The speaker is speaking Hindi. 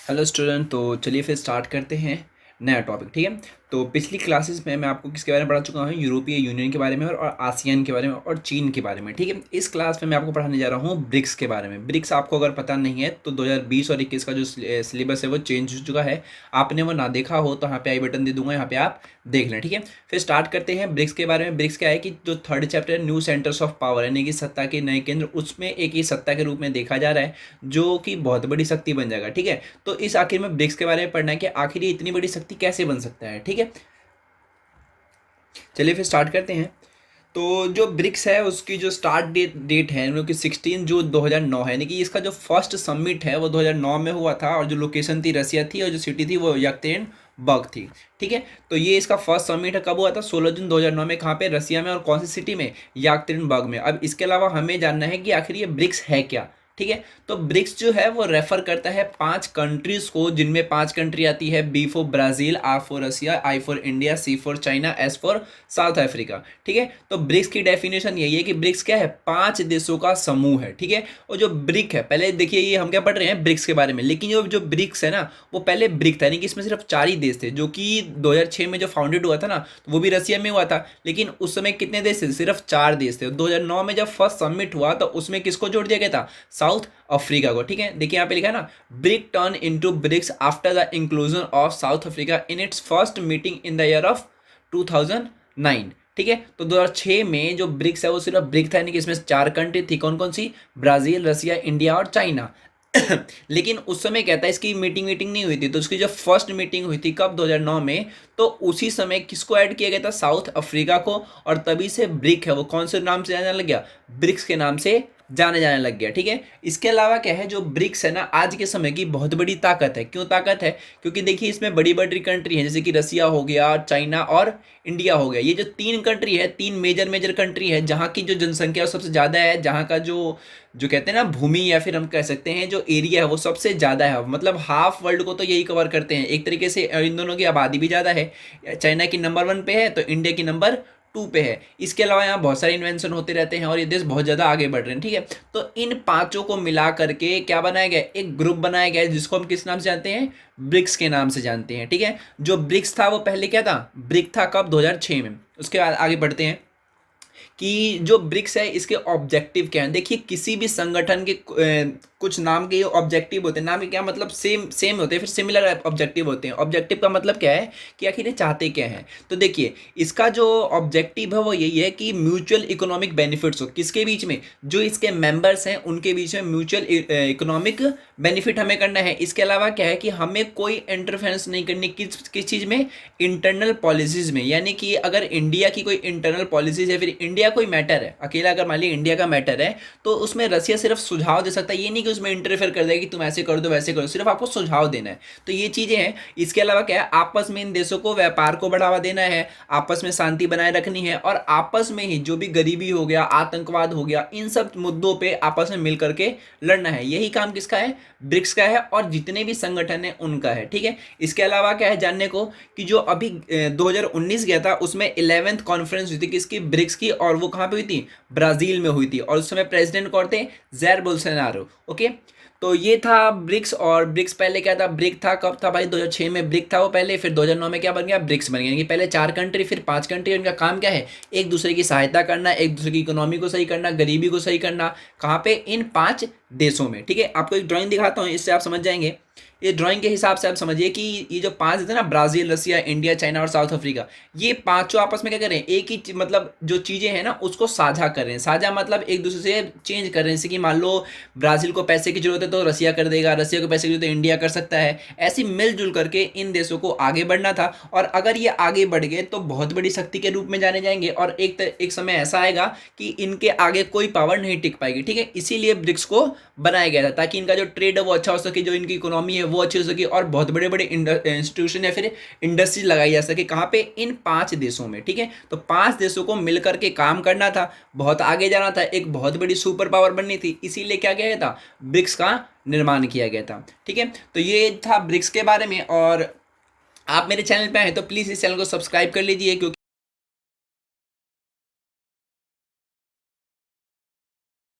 Hello student. तो चलिए फिर स्टार्ट करते हैं नया टॉपिक। ठीक है, तो पिछली क्लासेस में मैं आपको किसके बारे में पढ़ा चुका हूँ, यूरोपीय यूनियन के बारे में और आसियान के बारे में और चीन के बारे में। ठीक है, इस क्लास में मैं आपको पढ़ाने जा रहा हूँ ब्रिक्स के बारे में। ब्रिक्स आपको अगर पता नहीं है तो 2020 और 21 का जो सिलेबस है वो चेंज हो चुका है। आपने वो ना देखा हो तो यहाँ पे आई बटन दे दूंगा, यहाँ पे आप देख लें। ठीक है, फिर स्टार्ट करते हैं ब्रिक्स के बारे में। ब्रिक्स क्या है कि जो थर्ड चैप्टर है न्यू सेंटर्स ऑफ पावर, यानी कि सत्ता के नए केंद्र, उसमें एक ही सत्ता के रूप में देखा जा रहा है जो कि बहुत बड़ी शक्ति बन जाएगा। ठीक है, तो इस आखिर में ब्रिक्स के बारे में पढ़ना है कि आखिर ये इतनी बड़ी शक्ति कैसे बन सकता है। ठीक है, चलिए फिर स्टार्ट करते हैं। तो जो ब्रिक्स है उसकी जो स्टार्ट डेट है उनकी 16 जून 2009 है, यानी कि इसका जो फर्स्ट समिट है वो 2009 में हुआ था और जो लोकेशन थी रसिया थी और जो सिटी थी वो यकतेरिनबर्ग थी। ठीक है, तो ये इसका फर्स्ट समिट है कब हुआ था, 16 जून 2009 में। कहाँ पे, रसिया में, और कौन सी सिटी में, यकतेरिनबर्ग में। अब इसके अलावा हमें जानना है कि आखिर ये ब्रिक्स है क्या। ठीक है, तो ब्रिक्स जो है वो रेफर करता है 5 कंट्रीज को, जिनमें 5 कंट्री आती है। B for Brazil, R for Russia, I for India, C for China, S for South Africa. ठीक है, तो ब्रिक्स की डेफिनेशन यही है कि ब्रिक्स क्या है, 5 देशों का समूह है। ठीक है, और जो ब्रिक है, पहले देखिए ये हम क्या पढ़ रहे हैं ब्रिक्स के बारे में, लेकिन जो जो ब्रिक्स है ना वो पहले ब्रिक था, यानी कि इसमें सिर्फ 4 ही देश थे। जो कि 2006 में जो फाउंडेड हुआ था ना तो वो भी रसिया में हुआ था, लेकिन उस समय कितने देश थे, सिर्फ 4 देश थे। 2009 में जब फर्स्ट समिट हुआ तो उसमें किसको जोड़ दिया गया था, साउथ अफ्रीका को। ठीक है, देखिए यहाँ पे लिखा है ना, BRIC turn into BRICS after the inclusion of South Africa in its first meeting in the year of 2009। ठीक है, तो 2006 में जो ब्रिक्स है वो सिर्फ ब्रिक था, यानी कि इसमें 4 कंट्री थी। कौन कौन सी, ब्राजील, रसिया, इंडिया और चाइना। लेकिन उस समय क्या था, इसकी मीटिंग मीटिंग नहीं हुई थी। तो उसकी जो फर्स्ट मीटिंग हुई थी कब, 2009 में। तो उसी समय किसको ऐड किया गया था, साउथ अफ्रीका को। और तभी से ब्रिक है वो कौन से नाम से जाने लग गया, ब्रिक्स के नाम से जाने जाने लग गया। ठीक है, इसके अलावा क्या है, जो ब्रिक्स है ना आज के समय की बहुत बड़ी ताकत है। क्यों ताकत है, क्योंकि देखिए इसमें बड़ी बड़ी कंट्री है, जैसे कि रसिया हो गया, चाइना और इंडिया हो गया। ये जो 3 कंट्री है, 3 मेजर मेजर कंट्री है, जहाँ की जो जनसंख्या वो सबसे ज़्यादा है, जहाँ का जो जो कहते हैं ना भूमि, या फिर हम कह सकते हैं जो एरिया है वो सबसे ज़्यादा है। मतलब हाफ वर्ल्ड को तो यही कवर करते हैं एक तरीके से। इन दोनों की आबादी भी ज़्यादा है, चाइना की नंबर 1 पे है तो इंडिया की नंबर 2 पे है। इसके अलावा यहाँ बहुत सारे इन्वेंशन होते रहते हैं और ये देश बहुत ज़्यादा आगे बढ़ रहे हैं। ठीक है, तो इन पांचों को मिला करके क्या बनाया गया, एक ग्रुप बनाया गया है जिसको हम किस नाम से जानते हैं, ब्रिक्स के नाम से जानते हैं। ठीक है, जो ब्रिक्स था वो पहले क्या था, ब्रिक था कब, 2006 में। उसके बाद आगे बढ़ते हैं कि जो ब्रिक्स है इसके ऑब्जेक्टिव क्या है। देखिए किसी भी संगठन के कुछ नाम के ऑब्जेक्टिव होते हैं। नाम के क्या मतलब, सेम सेम होते हैं, फिर सिमिलर ऑब्जेक्टिव होते हैं। ऑब्जेक्टिव का मतलब क्या है कि आखिर ये चाहते क्या है। तो देखिए इसका जो ऑब्जेक्टिव है वो यही है कि म्यूचुअल इकोनॉमिक बेनिफिट्स हो, किसके बीच में, जो इसके मेंबर्स हैं उनके बीच में म्यूचुअल इकोनॉमिक बेनिफिट हमें करना है। इसके अलावा क्या है कि हमें कोई इंटरफेरेंस नहीं करनी किस किस चीज़ में, इंटरनल पॉलिसीज में। यानी कि अगर इंडिया की कोई इंटरनल पॉलिसीज है, फिर इंडिया कोई मैटर है अकेला, अगर मान लिया इंडिया का मैटर है तो उसमें रसिया सिर्फ सुझाव दे सकता है। ये नहीं कि उसमें इंटरफेयर कर देगा कि तुम ऐसे कर दो वैसे करो, सिर्फ आपको सुझाव देना है। तो ये चीज़ें हैं। इसके अलावा क्या है, आपस में इन देशों को व्यापार को बढ़ावा देना है, आपस में शांति बनाए रखनी है, और आपस में ही जो भी गरीबी हो गया, आतंकवाद हो गया, इन सब मुद्दों पे आपस में मिल करके लड़ना है। यही काम किसका है, ब्रिक्स का है, और जितने भी संगठन है उनका है। ठीक है, इसके अलावा क्या है जानने को कि जो अभी 2019 गया था उसमें 11th कॉन्फ्रेंस हुई थी किसकी, ब्रिक्स की, और वो कहाँ पे हुई थी, ब्राजील में हुई थी। और उस समय प्रेसिडेंट कौन थे, जैर बोल्सोनारो। ओके, तो ये था ब्रिक्स। और ब्रिक्स पहले क्या था, ब्रिक था कब था भाई, 2006 में ब्रिक था वो पहले, फिर 2009 में क्या बन गया, ब्रिक्स बन गया। यानी कि पहले 4 कंट्री फिर 5 कंट्री। उनका काम क्या है, एक दूसरे की सहायता करना, एक दूसरे की इकोनॉमी को सही करना, गरीबी को सही करना। कहाँ पे, इन 5 देशों में। ठीक है, आपको एक ड्राइंग दिखाता हूँ, इससे आप समझ जाएंगे। ये ड्राइंग के हिसाब से आप समझिए कि ये जो 5 थे ना, ब्राजील, रसिया, इंडिया, चाइना और साउथ अफ्रीका, ये पांचों आपस में क्या कर रहे हैं, एक ही मतलब जो चीज़ें हैं ना उसको साझा कर रहे हैं। साझा मतलब एक दूसरे से चेंज कर रहे हैं। जैसे कि मान लो ब्राज़ील को पैसे की जरूरत है तो रसिया कर देगा, रसिया को पैसे की जरूरत है इंडिया कर सकता है। ऐसे मिलजुल करके इन देशों को आगे बढ़ना था। और अगर ये आगे बढ़ गए तो बहुत बड़ी शक्ति के रूप में जाने जाएंगे, और एक समय ऐसा आएगा कि इनके आगे कोई पावर नहीं टिक पाएगी। ठीक है, इसीलिए ब्रिक्स को बनाया गया था, ताकि इनका जो ट्रेड है वो अच्छा हो सके, जो इनकी इकोनॉमी है वो अच्छी हो सके, और बहुत बड़े बड़े इंस्टीट्यूशन या फिर इंडस्ट्री लगाई जा सके। कहाँ पे, इन 5 देशों में। ठीक है, तो 5 देशों को मिलकर के काम करना था, बहुत आगे जाना था, एक बहुत बड़ी सुपर पावर बननी थी। इसीलिए क्या किया गया था, ब्रिक्स का निर्माण किया गया था। ठीक है, तो ये था ब्रिक्स के बारे में। और आप मेरे चैनल पे आए तो प्लीज़ इस चैनल को सब्सक्राइब कर लीजिए, क्योंकि